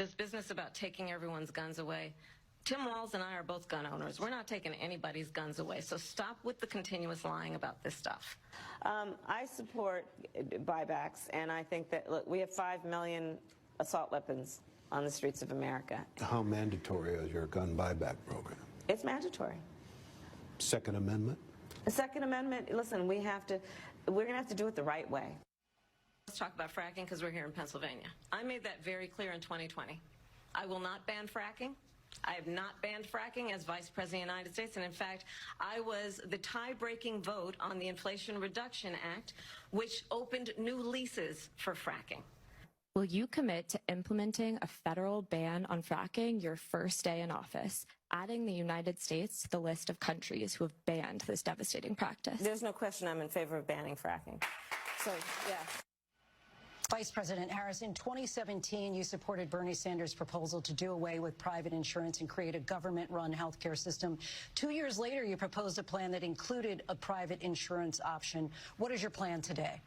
This business about taking everyone's guns away. Tim Walz and I are both gun owners. We're not taking anybody's guns away. So stop with the continuous lying about this stuff. I support buybacks, and I think that, look, we have 5 million assault weapons on the streets of America. How mandatory is your gun buyback program? It's mandatory. Second Amendment? The Second Amendment, listen, we're going to have to do it the right way. Let's talk about fracking because we're here in Pennsylvania. I made that very clear in 2020. I will not ban fracking. I have not banned fracking as Vice President of the United States, and in fact, I was the tie-breaking vote on the Inflation Reduction Act, which opened new leases for fracking. Will you commit to implementing a federal ban on fracking your first day in office, adding the United States to the list of countries who have banned this devastating practice? There's no question I'm in favor of banning fracking. So, yeah. Vice President Harris, in 2017, you supported Bernie Sanders' proposal to do away with private insurance and create a government-run health care system. 2 years later, you proposed a plan that included a private insurance option. What is your plan today?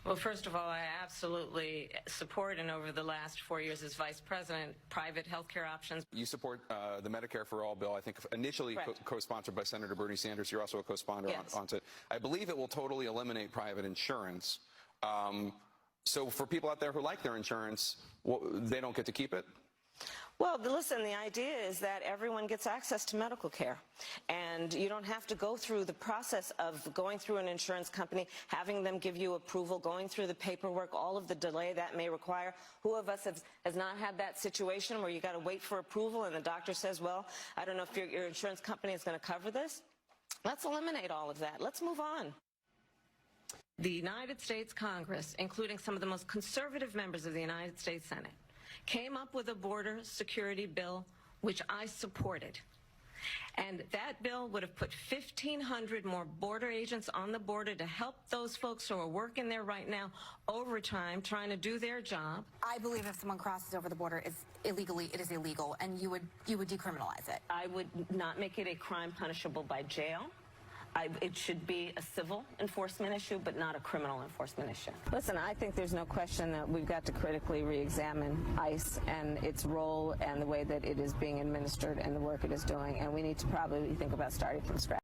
Well, first of all, I absolutely support, and over the last 4 years as Vice President, private health care options. You support the Medicare for All bill, I think initially co-sponsored by Senator Bernie Sanders. You're also a co-sponsor on it. I believe it will totally eliminate private insurance. So for people out there who like their insurance, they don't get to keep it? Well, listen, the idea is that everyone gets access to medical care, and you don't have to go through the process of going through an insurance company, having them give you approval, going through the paperwork, all of the delay that may require. Who of us has not had that situation where you got to wait for approval and the doctor says, well, I don't know if your insurance company is going to cover this? Let's eliminate all of that. Let's move on. The United States Congress, including some of the most conservative members of the United States Senate, came up with a border security bill, which I supported. And that bill would have put 1,500 more border agents on the border to help those folks who are working there right now overtime, trying to do their job. I believe if someone crosses over the border illegally, it is illegal, and you would decriminalize it. I would not make it a crime punishable by jail. It should be a civil enforcement issue, but not a criminal enforcement issue. Listen, I think there's no question that we've got to critically re-examine ICE and its role and the way that it is being administered and the work it is doing, and we need to probably think about starting from scratch.